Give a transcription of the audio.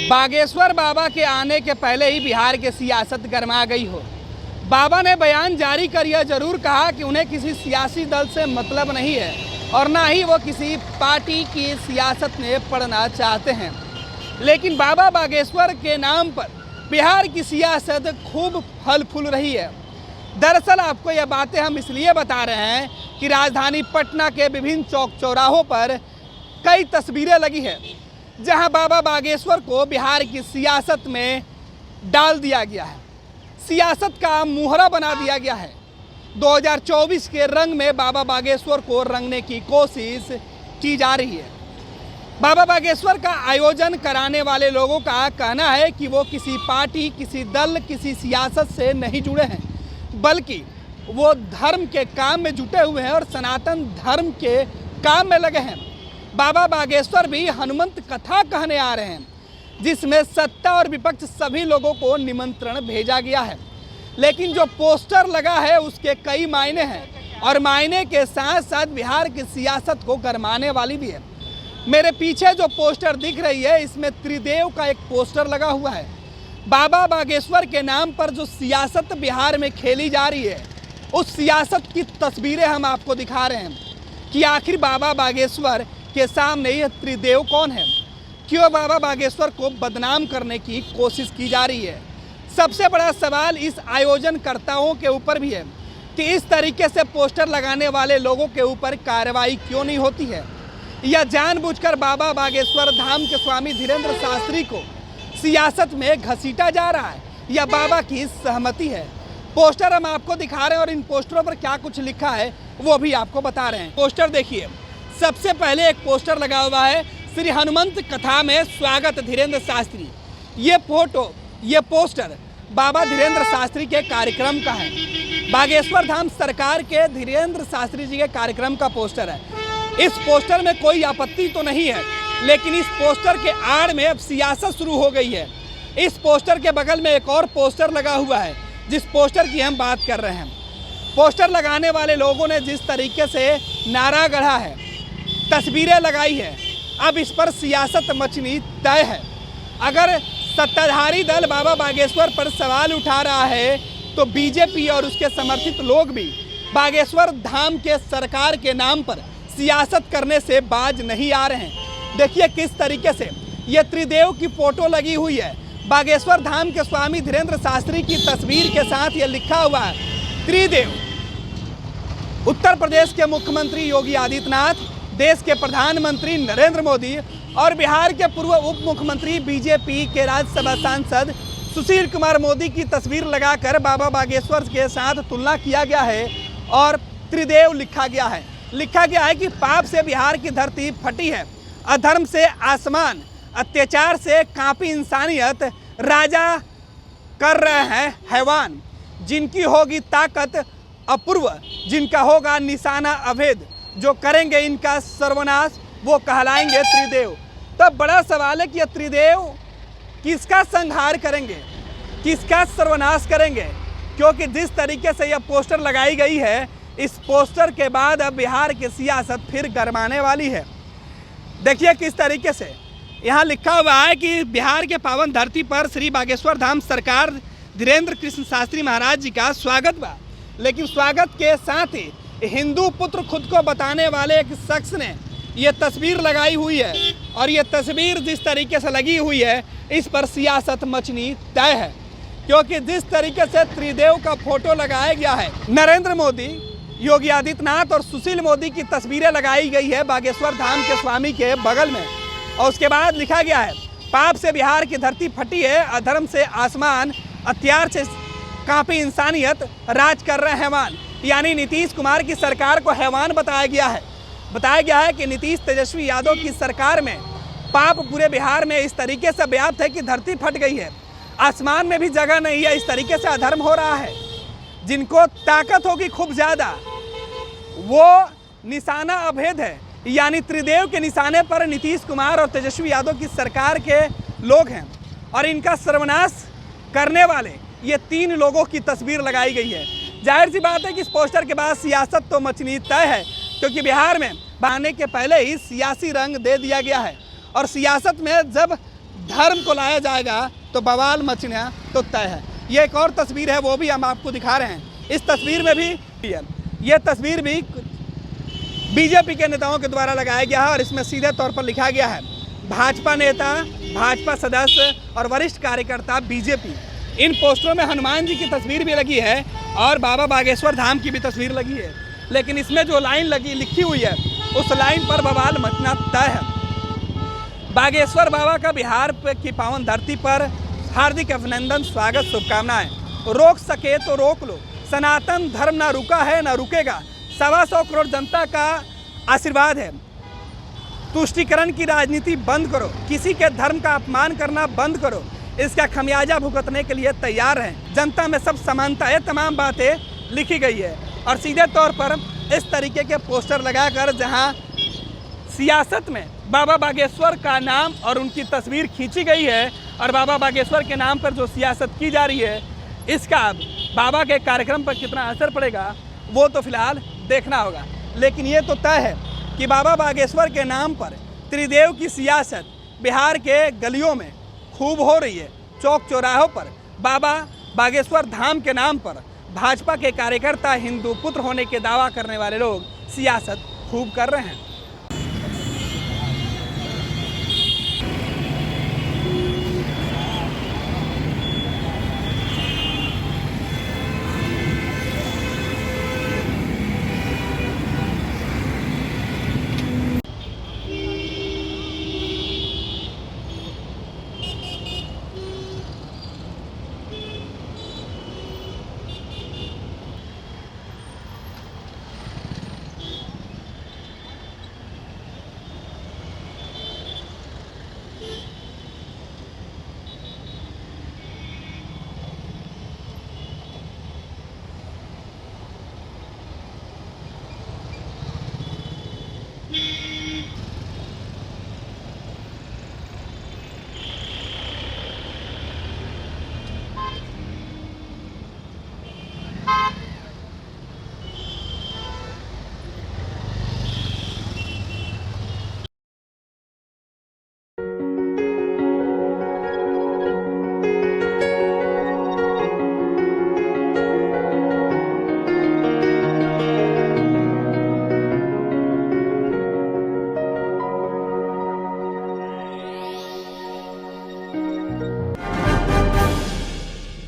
बागेश्वर बाबा के आने के पहले ही बिहार की सियासत गरमा गई हो। बाबा ने बयान जारी कर यह जरूर कहा कि उन्हें किसी सियासी दल से मतलब नहीं है और ना ही वो किसी पार्टी की सियासत में पड़ना चाहते हैं। लेकिन बाबा बागेश्वर के नाम पर बिहार की सियासत खूब फल फूल रही है। दरअसल आपको यह बातें हम इसलिए बता रहे हैं कि राजधानी पटना के विभिन्न चौक चौराहों पर कई तस्वीरें लगी है जहां बाबा बागेश्वर को बिहार की सियासत में डाल दिया गया है, सियासत का मुहरा बना दिया गया है। 2024 के रंग में बाबा बागेश्वर को रंगने की कोशिश की जा रही है। बाबा बागेश्वर का आयोजन कराने वाले लोगों का कहना है कि वो किसी पार्टी, किसी दल, किसी सियासत से नहीं जुड़े हैं, बल्कि वो धर्म के काम में जुटे हुए हैं और सनातन धर्म के काम में लगे हैं। बाबा बागेश्वर भी हनुमंत कथा कहने आ रहे हैं, जिसमें सत्ता और विपक्ष सभी लोगों को निमंत्रण भेजा गया है। लेकिन जो पोस्टर लगा है उसके कई मायने हैं और मायने के साथ साथ बिहार की सियासत को गरमाने वाली भी है। मेरे पीछे जो पोस्टर दिख रही है इसमें त्रिदेव का एक पोस्टर लगा हुआ है। बाबा बागेश्वर के नाम पर जो सियासत बिहार में खेली जा रही है उस सियासत की तस्वीरें हम आपको दिखा रहे हैं कि आखिर बाबा बागेश्वर के सामने यह त्रिदेव कौन है, क्यों बाबा बागेश्वर को बदनाम करने की कोशिश की जा रही है। सबसे बड़ा सवाल इस आयोजनकर्ताओं के ऊपर भी है कि इस तरीके से पोस्टर लगाने वाले लोगों के ऊपर कार्रवाई क्यों नहीं होती है, या जानबूझकर बाबा बागेश्वर धाम के स्वामी धीरेंद्र शास्त्री को सियासत में घसीटा जा रहा है, या बाबा की सहमति है। पोस्टर हम आपको दिखा रहे हैं और इन पोस्टरों पर क्या कुछ लिखा है वो भी आपको बता रहे हैं। पोस्टर देखिए, सबसे पहले एक पोस्टर लगा हुआ है श्री हनुमंत कथा में स्वागत धीरेंद्र शास्त्री। ये फोटो, ये पोस्टर बाबा धीरेंद्र शास्त्री के कार्यक्रम का है। बागेश्वर धाम सरकार के धीरेंद्र शास्त्री जी के कार्यक्रम का पोस्टर है। इस पोस्टर में कोई आपत्ति तो नहीं है, लेकिन इस पोस्टर के आड़ में अब सियासत शुरू हो गई है। इस पोस्टर के बगल में एक और पोस्टर लगा हुआ है जिस पोस्टर की हम बात कर रहे हैं। पोस्टर लगाने वाले लोगों ने जिस तरीके से नारा गढ़ा है, तस्वीरें लगाई है, अब इस पर सियासत मचनी तय है। अगर सत्ताधारी दल बाबा बागेश्वर पर सवाल उठा रहा है तो बीजेपी और उसके समर्थित लोग भी बागेश्वर धाम के सरकार के नाम पर सियासत करने से बाज नहीं आ रहे हैं। देखिए किस तरीके से ये त्रिदेव की फोटो लगी हुई है। बागेश्वर धाम के स्वामी धीरेंद्र शास्त्री की तस्वीर के साथ ये लिखा हुआ है त्रिदेव। उत्तर प्रदेश के मुख्यमंत्री योगी आदित्यनाथ, देश के प्रधानमंत्री नरेंद्र मोदी और बिहार के पूर्व उप मुख्यमंत्री बीजेपी के राज्यसभा सांसद सुशील कुमार मोदी की तस्वीर लगाकर बाबा बागेश्वर के साथ तुलना किया गया है और त्रिदेव लिखा गया है। लिखा गया है कि पाप से बिहार की धरती फटी है, अधर्म से आसमान, अत्याचार से कांपी इंसानियत, राजा कर रहे हैं हैवान, जिनकी होगी ताकत अपूर्व, जिनका होगा निशाना अभेद, जो करेंगे इनका सर्वनाश वो कहलाएंगे त्रिदेव। तब बड़ा सवाल है कि ये त्रिदेव किसका संहार करेंगे, किसका सर्वनाश करेंगे, क्योंकि जिस तरीके से यह पोस्टर लगाई गई है इस पोस्टर के बाद अब बिहार की सियासत फिर गरमाने वाली है। देखिए किस तरीके से यहाँ लिखा हुआ है कि बिहार के पावन धरती पर श्री बागेश्वर धाम सरकार धीरेंद्र कृष्ण शास्त्री महाराज जी का स्वागत बा। लेकिन स्वागत के साथ ही हिंदू पुत्र खुद को बताने वाले एक शख्स ने ये तस्वीर लगाई हुई है और ये तस्वीर जिस तरीके से लगी हुई है इस पर सियासत मचनी तय है, क्योंकि जिस तरीके से त्रिदेव का फोटो लगाया गया है, नरेंद्र मोदी, योगी आदित्यनाथ और सुशील मोदी की तस्वीरें लगाई गई है बागेश्वर धाम के स्वामी के बगल में, और उसके बाद लिखा गया है पाप से बिहार की धरती फटी है, अधर्म से आसमान, अत्याचार से कांपी इंसानियत, राज कर रहे हैवान। यानी नीतीश कुमार की सरकार को हैवान बताया गया है। बताया गया है कि नीतीश तेजस्वी यादव की सरकार में पाप पूरे बिहार में इस तरीके से व्याप्त है कि धरती फट गई है, आसमान में भी जगह नहीं है, इस तरीके से अधर्म हो रहा है। जिनको ताकत होगी खूब ज़्यादा वो निशाना अभेद है, यानी त्रिदेव के निशाने पर नीतीश कुमार और तेजस्वी यादव की सरकार के लोग हैं और इनका सर्वनाश करने वाले ये तीन लोगों की तस्वीर लगाई गई है। जाहिर सी बात है कि इस पोस्टर के बाद सियासत तो मचनी तय है, क्योंकि बिहार में आने के पहले ही सियासी रंग दे दिया गया है और सियासत में जब धर्म को लाया जाएगा तो बवाल मचना तो तय है। ये एक और तस्वीर है, वो भी हम आपको दिखा रहे हैं। इस तस्वीर में भी ये तस्वीर भी बीजेपी के नेताओं के द्वारा लगाया गया है और इसमें सीधे तौर पर लिखा गया है भाजपा नेता, भाजपा सदस्य और वरिष्ठ कार्यकर्ता बीजेपी। इन पोस्टरों में हनुमान जी की तस्वीर भी लगी है और बाबा बागेश्वर धाम की भी तस्वीर लगी है, लेकिन इसमें जो लाइन लिखी हुई है उस लाइन पर बवाल मचना तय है। बागेश्वर बाबा का बिहार की पावन धरती पर हार्दिक अभिनंदन, स्वागत, शुभकामनाएं। रोक सके तो रोक लो, सनातन धर्म ना रुका है ना रुकेगा। 125 करोड़ जनता का आशीर्वाद है। तुष्टीकरण की राजनीति बंद करो, किसी के धर्म का अपमान करना बंद करो, इसका खमियाजा भुगतने के लिए तैयार हैं। जनता में सब समानता है, तमाम बातें लिखी गई है और सीधे तौर पर इस तरीके के पोस्टर लगाकर जहां सियासत में बाबा बागेश्वर का नाम और उनकी तस्वीर खींची गई है और बाबा बागेश्वर के नाम पर जो सियासत की जा रही है, इसका बाबा के कार्यक्रम पर कितना असर पड़ेगा वो तो फिलहाल देखना होगा। लेकिन ये तो तय है कि बाबा बागेश्वर के नाम पर त्रिदेव की सियासत बिहार के गलियों में खूब हो रही है। चौक चौराहों पर बाबा बागेश्वर धाम के नाम पर भाजपा के कार्यकर्ता, हिंदू पुत्र होने के दावा करने वाले लोग सियासत खूब कर रहे हैं।